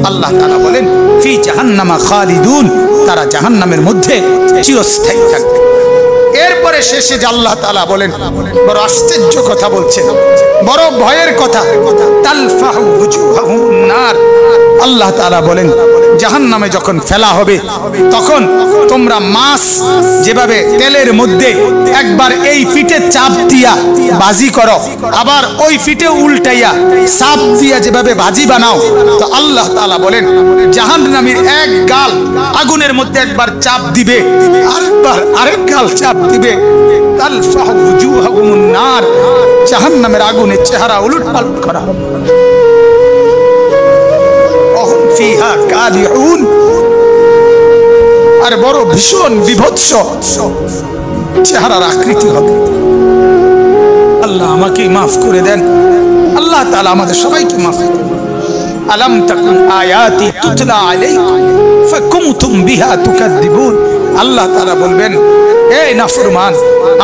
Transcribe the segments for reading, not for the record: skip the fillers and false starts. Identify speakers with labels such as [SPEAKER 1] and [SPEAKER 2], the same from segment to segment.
[SPEAKER 1] আল্লাহ তাআলা বলেন ফি জাহান্নামা খালিদুন, তারা জাহান্নামের মধ্যে চিরস্থায়ী থাকবে। এরপরে শেষে যে আল্লাহ তাআলা বলেন, বড় আশ্চর্য কথা বলছেন, বড় ভয়ের কথা, তালফাহু ওয়ুজুহাহুম নার। আল্লাহ তাআলা বলেন জাহান্নামে যখন ফেলা হবে তখন তোমরা মাছ যেভাবে তেলের মধ্যে একবার এই ফিটে চাপ দিয়া বাজি করো, আবার ওই ফিটে উল্টাইয়া চাপ দিয়া যেভাবে ভাজি বানাও, তো আল্লাহ তাআলা বলেন জাহান্নামীর এক গাল আগুনের মধ্যে একবার চাপ দিবে, আরেকবার আরেক গাল চাপ দিবে, তালফাহু ওয়ুজুহাহুম নার, জাহান্নামের আগুনের চেহারা উলটপালট করা হবে। ফিহা কালিউন, আর বড় ভীষণ বিভৎস চেহারার আকৃতি হবে। আল্লাহ আমাকে মাফ করে দেন, আল্লাহ তাআলা আমাদের সবাইকে মাফ করুন। আলাম তাকুন আয়াতি তুতলা আলাইকুম ফাকুনতুম বিহা তুকাদ্দিবুন। আল্লাহ তাআলা বলবেন, এই নাফরমান,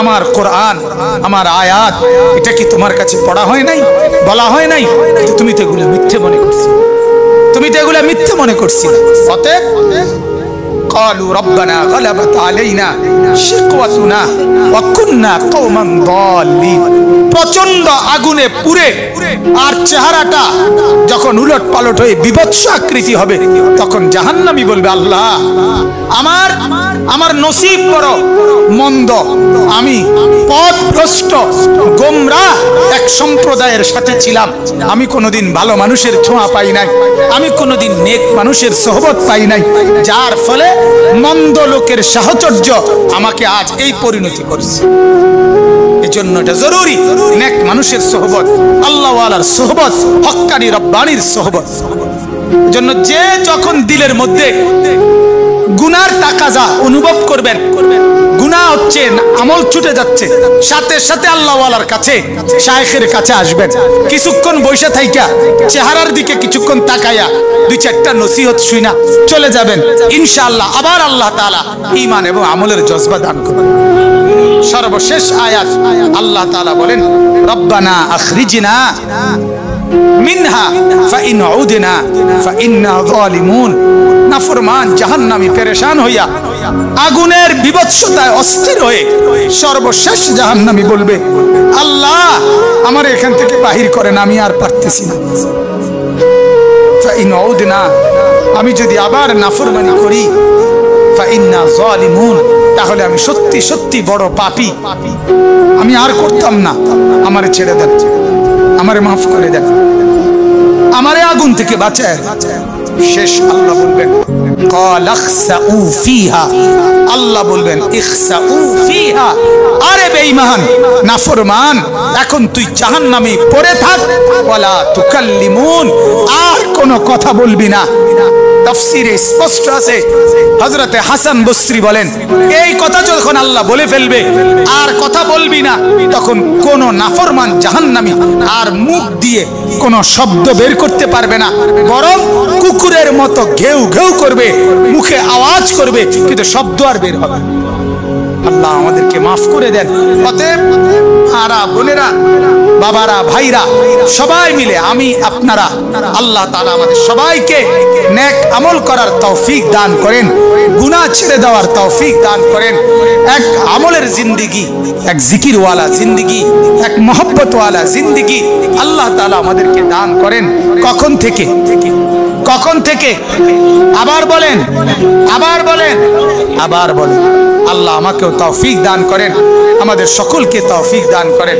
[SPEAKER 1] আমার কোরআন, আমার আয়াত, এটা কি তোমার কাছে পড়া হয় নাই, বলা হয় নাই? তুমি তো এগুলো মিথ্যে মনে করছো, তুমি তো এগুলা মিথ্যে মনে করছিলে। অতএব ক্বালু রব্বানা গালাবাত আলাইনা শিকওয়াতুনা ওয়া কুননা কওমান দাল্লিন। প্রচন্ড আগুনে পুড়ে আর চেহারাটা যখন উলট পালট হয়ে বিভৎস আকৃতি হবে, তখন জাহান্নামী বলবে, আল্লাহ আমার নসিব বড় মন্দ, আমি পথভ্রষ্ট গোমরাহ এক সম্প্রদায়ের সাথে ছিলাম, আমি কোনোদিন ভালো মানুষের ছোঁয়া পাই নাই, আমি কোনোদিন নেক মানুষের সোহবত পাই নাই, যার ফলে মন্দ লোকের সাহচর্য আমাকে আজ এই পরিণতি করেছে। এজন্য এটা জরুরি নেক মানুষের সোহবত, আল্লাহ ওয়ালার সোহবত, হক্কানি রব্বানির সোহবত। এজন্য যে যখন দিলের মধ্যে গুনার তাকাজা অনুভব করবেন, গুনাহ হচ্ছে, আমল ছুটে যাচ্ছে, সাথে সাথে আল্লাহ ওয়ালার কাছে, শায়েখের কাছে আসবেন, কিছুক্ষণ বসে থাইকা চেহারার দিকে কিছুক্ষণ তাকায়া দুই চারটা নসিহত শুনা চলে যাবেন, ইনশাআল্লাহ আবার আল্লাহ তাআলা ঈমান এবং আমলের জজবা দান করবেন। সর্বশেষ আয়াত আল্লাহ তাআলা বলেন, রব্বানা আখরিজনা মিনহা ফাইন উদনা ফাইন্না যালিমুন। নাফরমান জাহান্নামী পেরেশান হইয়া আগুনের বিভৎসতায় অস্থির হয়ে সর্বশেষ জাহান্নামী বলবে, আল্লাহ আমার এখান থেকে বাহির করেন, আমি আর পারতেছি না। ফাইন উদনা, আমি যদি আবার নাফরমানি করি, ফাইন্না যালিমুন, তাহলে আমি সত্যি সত্যি বড় পাপী, আমি আর করতাম না, আমারে ছেড়ে দেন, আমারে মাফ করে দেন, আমারে আগুন থেকে বাঁচায়। শেষ আল্লাহ বলবেন, ক্বালাখসাউ ফিহা, আল্লাহ বলবেন ইখসাউ ফিহা, আরে বেঈমান নাফরমান, এখন তুই জাহান্নামে পড়ে থাক, ওয়ালা তুকাল্লিমুন, আর কোনো কথা বলবি না। তাফসীরে স্পষ্ট আছে, হযরতে হাসান বসরি বলেন, এই কথা যখন আল্লাহ বলে ফেলবে আর কথা বলবি না, তখন কোন নাফরমান জাহান্নামী আর মুখ দিয়ে কোন শব্দ বের করতে পারবে না, বরং কুকুরের মতো ঘেউ ঘেউ করবে, মুখে আওয়াজ করবে, কিন্তু শব্দ আর বের হবে না। আল্লাহ আমাদেরকে মাফ করে দেন। অতএব মারা বোনেরা, বাবারা, ভাইরা, সবাই মিলে আমি আপনারা, আল্লাহ তাআলা আমাদের সবাইকে নেক আমল করার তৌফিক দান করেন, গুনাহ ছেড়ে দেওয়ার তৌফিক দান করেন, এক আমলের জিন্দেগি, এক জিকিরওয়ালা জিন্দেগি, এক মহব্বতওয়ালা জিন্দেগি আল্লাহ তাআলা আমাদেরকে দান করেন। কখন থেকে? কখন থেকে? আবার বলেন, আবার বলেন, আবার বলেন। আল্লাহ আমাকেও তৌফিক দান করেন, আমাদের সকলকে তৌফিক দান করেন।